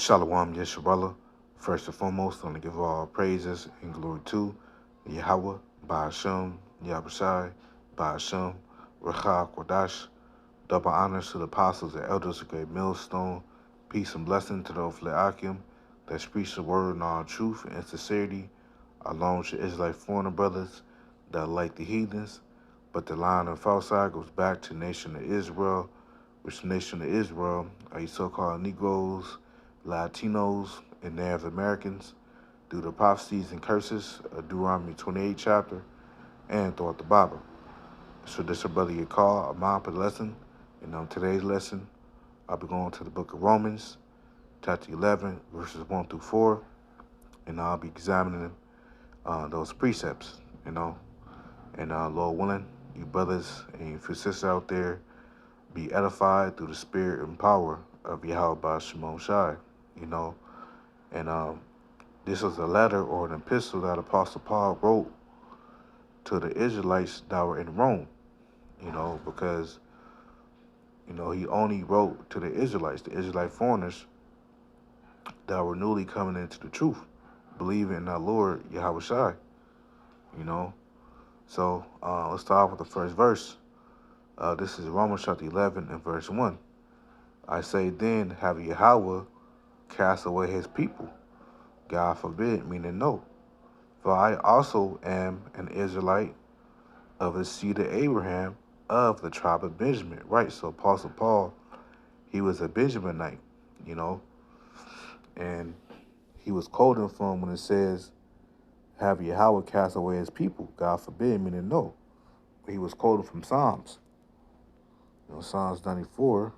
Shalom, Yeshabala. First and foremost, I want to give all praises and glory to Yahweh, Ba'ashem, Yahushai, Ba'ashem, Rachah, Kodash. Double honors to the apostles and elders of Great Millstone. Peace and blessing to those Le'akim that preach the word in all truth and sincerity, along with your Israelite foreigner brothers that are like the heathens. But the line of false side goes back to the nation of Israel, which the nation of Israel are you so-called Negroes, Latinos, and Native Americans due to prophecies and curses of Deuteronomy 28 chapter and throughout the Bible. So this is your brother Yakar, a mom for the lesson. And on today's lesson, I'll be going to the book of Romans, chapter 11, verses 1 through 4, and I'll be examining those precepts, and Lord willing, you brothers and your sisters out there be edified through the spirit and power of Yahweh Shimon Shai, you know. And this is a letter or an epistle that Apostle Paul wrote to the Israelites that were in Rome, because, he only wrote to the Israelites, the Israelite foreigners that were newly coming into the truth, believing in our Lord Yahweh Shai, you know. So let's start off with the first verse. This is Romans chapter 11 and verse 1. I say then, have Yahweh cast away his people? God forbid, meaning no. For I also am an Israelite of the seed of Abraham of the tribe of Benjamin. Right, so Apostle Paul, he was a Benjaminite, and he was quoting from when it says, have Yahweh cast away his people? God forbid, meaning no. He was quoting from Psalms. Psalms 94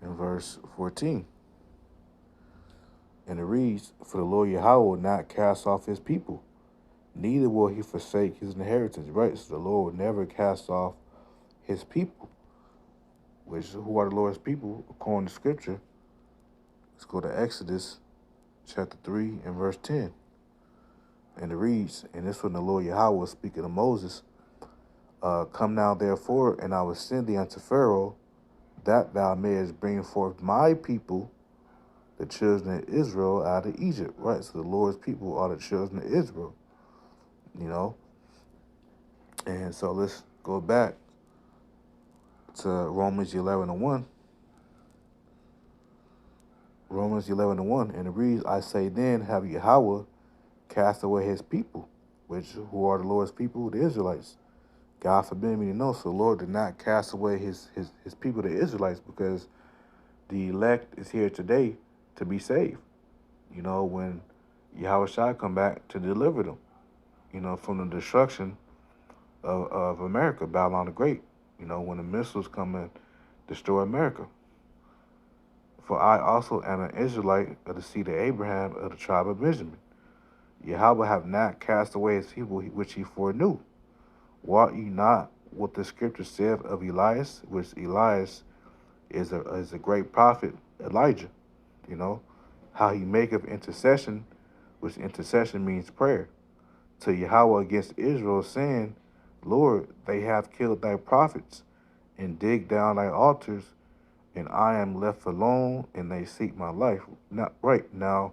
and verse 14. And it reads, for the Lord Yahweh will not cast off his people, neither will he forsake his inheritance. Right, so the Lord will never cast off his people, who are the Lord's people according to Scripture. Let's go to Exodus chapter 3 and verse 10. And it reads, and this when the Lord Yahweh was speaking to Moses, come now therefore, and I will send thee unto Pharaoh, that thou mayest bring forth my people, the children of Israel, out of Egypt. Right, so the Lord's people are the children of Israel, And so let's go back to Romans 11 and 1. Romans 11 and 1, and it reads, I say then, have Yahweh cast away his people, who are the Lord's people, the Israelites? God forbid me to know. So the Lord did not cast away his people, the Israelites, because the elect is here today to be saved. When Yahweh shall come back to deliver them, from the destruction of America, Babylon the Great, when the missiles come and destroy America. For I also am an Israelite of the seed of Abraham of the tribe of Benjamin. Yahweh have not cast away his people which he foreknew. Wot ye not what the scripture saith of Elias, which Elias is a great prophet, Elijah, how he maketh intercession, which intercession means prayer, to Yahweh against Israel, saying, Lord, they have killed thy prophets, and digged down thy altars, and I am left alone, and they seek my life. Now, right now,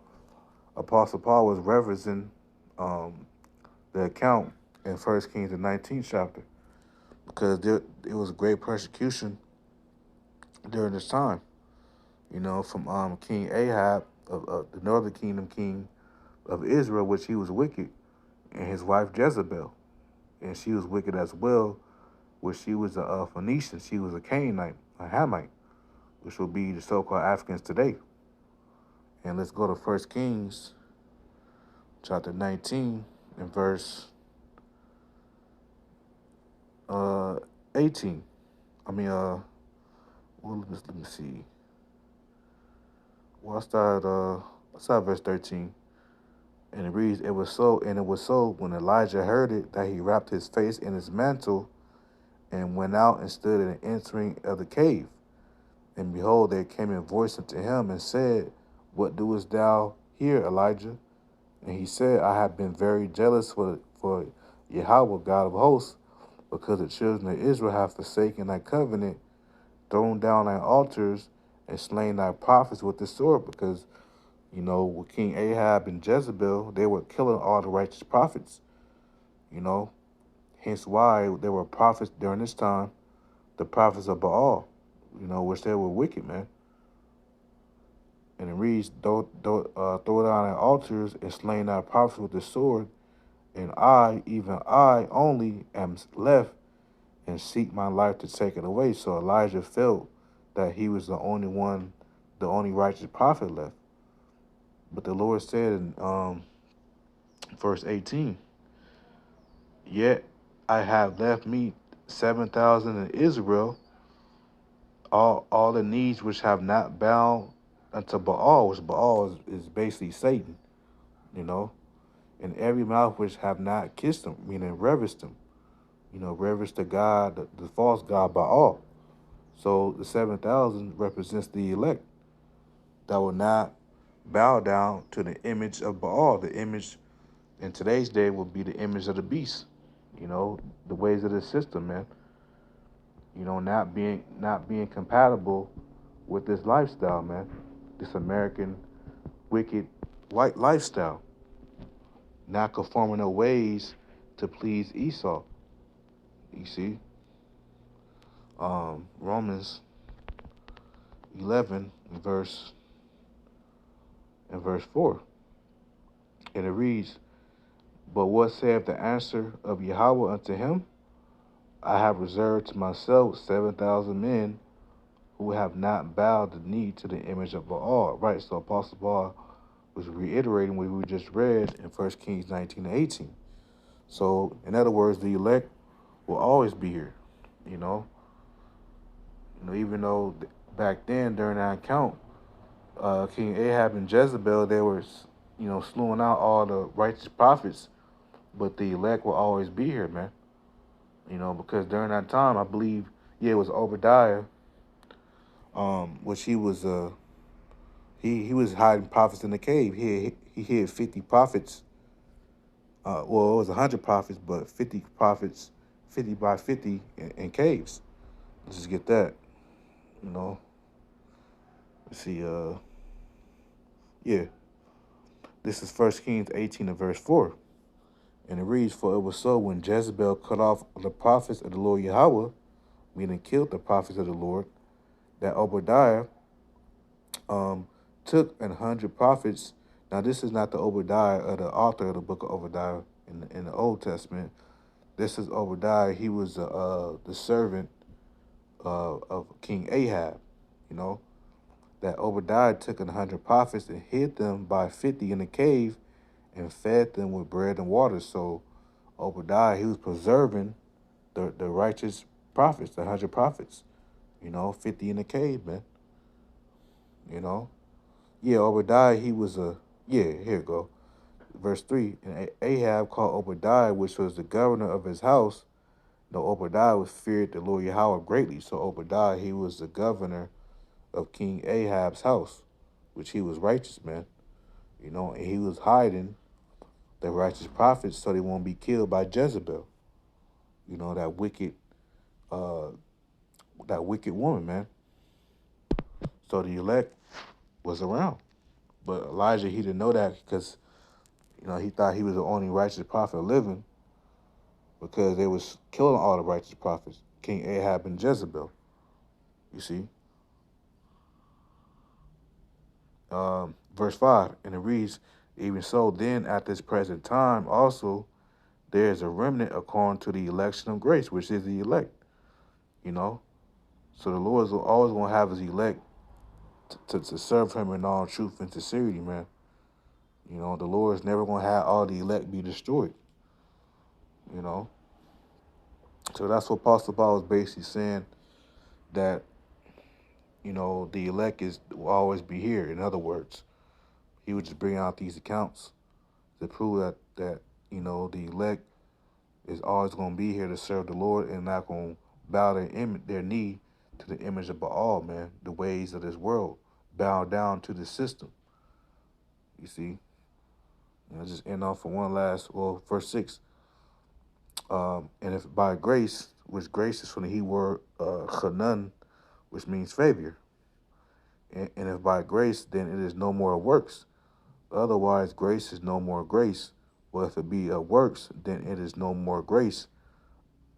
Apostle Paul was referencing the account in 1 Kings, the 19th chapter, because it was great persecution during this time, from King Ahab, of the northern kingdom, king of Israel, which he was wicked, and his wife Jezebel, and she was wicked as well, which she was a Phoenician, she was a Canaanite, a Hamite, which will be the so-called Africans today. And let's go to 1 Kings, chapter 19, and verse 18. Let me see. Well, I start verse 13. And it reads, it was so when Elijah heard it that he wrapped his face in his mantle and went out and stood in the entering of the cave. And behold, there came a voice unto him and said, what doest thou here, Elijah? And he said, I have been very jealous for Yahweh, God of hosts, because the children of Israel have forsaken thy covenant, thrown down thy altars, and slain thy prophets with the sword, because with King Ahab and Jezebel, they were killing all the righteous prophets. You know, hence why there were prophets during this time, the prophets of Baal. Which they were wicked, man. And it reads, throw down thy altars and slain thy prophets with the sword, and I, even I only, am left, and seek my life to take it away. So Elijah felt that he was the only one, the only righteous prophet left. But the Lord said in verse 18, yet I have left me 7,000 in Israel, all the knees which have not bowed unto Baal, which Baal is basically Satan, you know, and every mouth which have not kissed him, meaning reverenced him, reverence the God, the false God Baal. So the 7,000 represents the elect that will not bow down to the image of Baal. The image in today's day would be the image of the beast. The ways of the system, man. Not being compatible with this lifestyle, man. This American wicked white lifestyle. Not conforming their ways to please Esau. You see, Romans 11 verse 4, and it reads, "But what saith the answer of Yahweh unto him? I have reserved to myself 7,000 men who have not bowed the knee to the image of Baal." Right, so Apostle Paul was reiterating what we just read in 1 Kings 19 and 18. So, in other words, the elect will always be here. You know, even though back then during that account, King Ahab and Jezebel, they were, slewing out all the righteous prophets, but the elect will always be here, man. Because during that time, I believe, it was Obadiah, which he was hiding prophets in the cave. He hid 50 prophets. Well, it was 100 prophets, but 50 prophets, 50 by 50 in caves. Let's just get that. Let's see. Yeah. This is 1 Kings 18 and verse 4. And it reads, "For it was so when Jezebel cut off the prophets of the Lord Yahweh, meaning killed the prophets of the Lord, that Obadiah took 100 prophets." Now, this is not the Obadiah, or the author of the book of Obadiah in the Old Testament. This is Obadiah. He was the servant of King Ahab. That Obadiah took 100 prophets and hid them by 50 in a cave and fed them with bread and water. So Obadiah, he was preserving the righteous prophets, the 100 prophets. 50 in a cave, man. Yeah, Obadiah, he was here you go. Verse 3, "And Ahab called Obadiah, which was the governor of his house." No, Obadiah was feared the Lord Yahweh greatly. So Obadiah, he was the governor of King Ahab's house, which he was righteous, man. And he was hiding the righteous prophets so they won't be killed by Jezebel. That uh, wicked woman, man. So the elect was around. But Elijah, he didn't know that because, he thought he was the only righteous prophet living, because they was killing all the righteous prophets, King Ahab and Jezebel. You see? Verse 5, and it reads, "Even so, then at this present time also there is a remnant according to the election of grace," which is the elect. So the Lord is always going to have his elect to serve him in all truth and sincerity, man. The Lord is never going to have all the elect be destroyed. So that's what Apostle Paul is basically saying, that, the elect will always be here. In other words, he would just bring out these accounts to prove that the elect is always going to be here to serve the Lord and not going to bow their knee to the image of Baal, man, the ways of this world, bow down to the system. You see? And I'll just end off for verse 6. And if by grace, which grace is from the Hebrew word chanun, which means favor, And if by grace, then it is no more works. Otherwise, grace is no more grace. But if it be of works, then it is no more grace.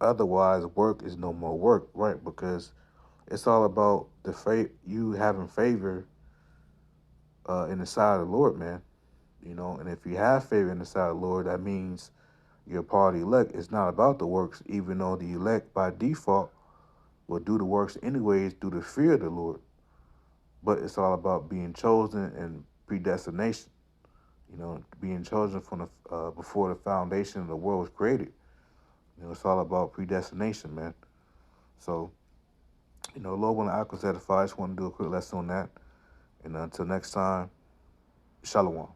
Otherwise, work is no more work, right? Because it's all about the faith, you having favor in the sight of the Lord, man. And if you have favor in the sight of the Lord, that means you're part of the elect. It's not about the works, even though the elect by default will do the works anyways due to fear of the Lord. But it's all about being chosen and predestination. Being chosen from the before the foundation of the world was created. It's all about predestination, man. So, Lord willing, I was edified. I just want to do a quick lesson on that. And until next time, Shalom.